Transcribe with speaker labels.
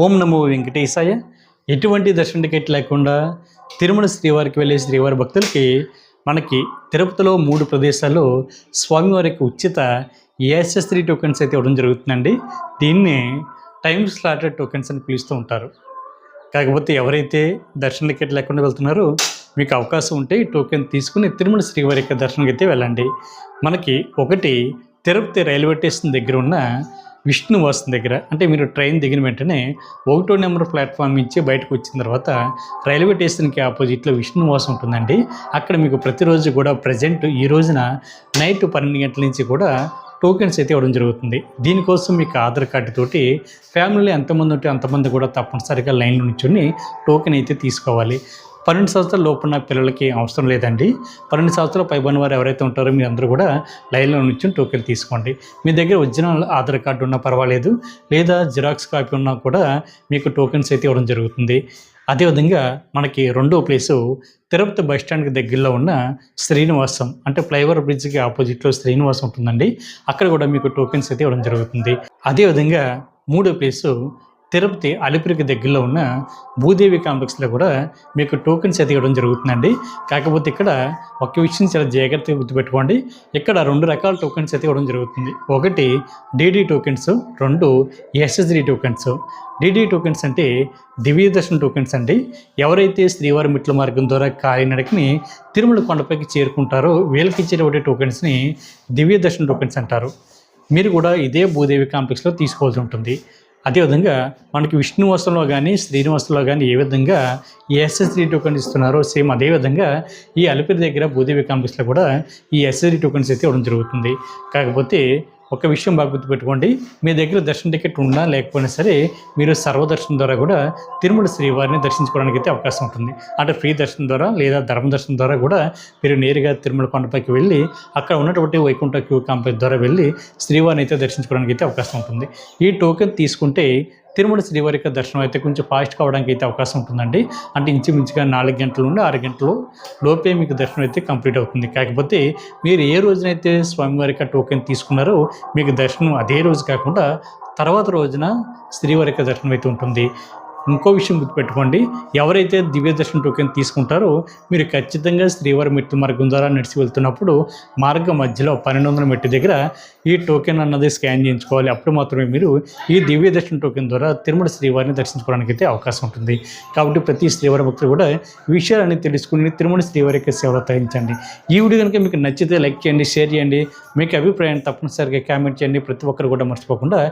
Speaker 1: ఓం నమో వెంకటేశాయ. ఎటువంటి దర్శన టికెట్ లేకుండా తిరుమల శ్రీవారికి వెళ్ళే శ్రీవారి భక్తులకి మనకి తిరుపతిలో 3 ప్రదేశాల్లో స్వామివారికి ఉచిత ESS3 టోకెన్స్ అయితే ఇవ్వడం జరుగుతుందండి. దీన్ని టైమ్ స్లాటెడ్ టోకెన్స్ అని పిలుస్తూ ఉంటారు. కాకపోతే ఎవరైతే దర్శన టికెట్ లేకుండా వెళ్తున్నారో మీకు అవకాశం ఉంటే ఈ టోకెన్ తీసుకుని తిరుమల శ్రీవారి యొక్క దర్శనంకి అయితే వెళ్ళండి. మనకి ఒకటి తిరుపతి రైల్వే స్టేషన్ దగ్గర ఉన్న విష్ణువాసం దగ్గర, అంటే మీరు ట్రైన్ దిగిన వెంటనే 1వ నెంబర్ ప్లాట్ఫామ్ నుంచి బయటకు వచ్చిన తర్వాత రైల్వే స్టేషన్కి ఆపోజిట్లో విష్ణువాసం ఉంటుందండి. అక్కడ మీకు ప్రతిరోజు కూడా ప్రజెంట్ ఈ రోజున నైట్ 12 గంటల నుంచి కూడా టోకెన్స్ అయితే ఇవ్వడం జరుగుతుంది. దీనికోసం మీకు ఆధార్ కార్డు తోటి ఫ్యామిలీలో ఎంతమంది ఉంటే అంతమంది కూడా తప్పనిసరిగా లైన్లో నుంచుని టోకెన్ అయితే తీసుకోవాలి. 12 సంవత్సరాల లోపున్న పిల్లలకి అవసరం లేదండి. 12 సంవత్సరాల పైబడిన వారు ఎవరైతే ఉంటారో మీ అందరూ కూడా లైన్లో నుంచి టోకెన్ తీసుకోండి. మీ దగ్గర ఒరిజినల్ ఆధార్ కార్డు ఉన్నా పర్వాలేదు, లేదా జిరాక్స్ కాపీ ఉన్నా కూడా మీకు టోకెన్స్ అయితే ఇవ్వడం జరుగుతుంది. అదేవిధంగా మనకి రెండో ప్లేసు తిరుపతి బస్టాండ్కి దగ్గరలో ఉన్న శ్రీనివాసం, అంటే ఫ్లైఓవర్ బ్రిడ్జ్కి ఆపోజిట్లో శ్రీనివాసం ఉంటుందండి. అక్కడ కూడా మీకు టోకెన్స్ అయితే ఇవ్వడం జరుగుతుంది. అదేవిధంగా మూడో ప్లేసు తిరుపతి అలిపిరికి దగ్గరలో ఉన్న భూదేవి కాంప్లెక్స్లో కూడా మీకు టోకెన్స్ అయితే ఇవ్వడం జరుగుతుందండి. కాకపోతే ఇక్కడ ఒక విషయం చాలా జాగ్రత్తగా గుర్తుపెట్టుకోండి. ఇక్కడ 2 రకాల టోకెన్స్ అయితే ఇవ్వడం జరుగుతుంది. ఒకటి DD tokens, 2 SSD tokens. DD tokens అంటే దివ్య దర్శన టోకెన్స్ అండి. ఎవరైతే శ్రీవారి మెట్ల మార్గం ద్వారా కాలినడకని తిరుమల కొండపైకి చేరుకుంటారో వీళ్ళకి ఇచ్చేటువంటి టోకెన్స్ని దివ్య దర్శన టోకెన్స్ అంటారు. మీరు కూడా ఇదే భూదేవి కాంప్లెక్స్లో తీసుకోవాల్సి ఉంటుంది. అదేవిధంగా మనకి విష్ణువాసంలో కానీ శ్రీనివాసంలో కానీ ఏ విధంగా ESS3 టోకెన్ ఇస్తున్నారో సేమ్ అదేవిధంగా ఈ అలిపిరి దగ్గర భూదేవి కాంప్లెక్స్లో కూడా ఈ SSD టోకెన్స్ అయితే ఇవ్వడం జరుగుతుంది. కాకపోతే ఒక విషయం బాగా గుర్తుపెట్టుకోండి, మీ దగ్గర దర్శన టికెట్ ఉన్నా లేకపోయినా సరే మీరు సర్వదర్శనం ద్వారా కూడా తిరుమల శ్రీవారిని దర్శించుకోవడానికి అయితే అవకాశం ఉంటుంది. అంటే ఫ్రీ దర్శనం ద్వారా లేదా ధర్మ దర్శనం ద్వారా కూడా మీరు నేరుగా తిరుమల కొండపైకి వెళ్ళి అక్కడ ఉన్నటువంటి వైకుంఠ క్యూ కాంప్లెక్స్ ద్వారా వెళ్ళి శ్రీవారిని అయితే దర్శించుకోవడానికి అయితే అవకాశం ఉంటుంది. ఈ టోకెన్ తీసుకుంటే తిరుమల శ్రీవారి యొక్క దర్శనం అయితే కొంచెం ఫాస్ట్ కావడానికి అయితే అవకాశం ఉంటుందండి. అంటే ఇంచుమించుగా 4 గంటల నుండి 6 గంటల లోపే మీకు దర్శనం అయితే కంప్లీట్ అవుతుంది. కాకపోతే మీరు ఏ రోజునైతే స్వామివారి యొక్క టోకెన్ తీసుకున్నారో మీకు దర్శనం అదే రోజు కాకుండా తర్వాత రోజున శ్రీవారి యొక్క దర్శనం అయితే ఉంటుంది. ఇంకో విషయం గుర్తుపెట్టుకోండి, ఎవరైతే దివ్య దర్శన టోకెన్ తీసుకుంటారో మీరు ఖచ్చితంగా శ్రీవారి మెట్టు మార్గం ద్వారా నడిచి వెళ్తున్నప్పుడు మార్గం మధ్యలో 1200 మెట్టు దగ్గర ఈ టోకెన్ అన్నది స్కాన్ చేయించుకోవాలి. అప్పుడు మాత్రమే మీరు ఈ దివ్య దర్శన టోకెన్ ద్వారా తిరుమల శ్రీవారిని దర్శించుకోవడానికి అయితే అవకాశం ఉంటుంది. కాబట్టి ప్రతి శ్రీవారి భక్తులు కూడా విషయాలన్నీ తెలుసుకుని తిరుమల శ్రీవారి యొక్క సేవలో తరించండి. ఈ వీడియో కనుక మీకు నచ్చితే లైక్ చేయండి, షేర్ చేయండి. మీకు అభిప్రాయాన్ని తప్పనిసరిగా కామెంట్ చేయండి. ప్రతి ఒక్కరు కూడా మర్చిపోకుండా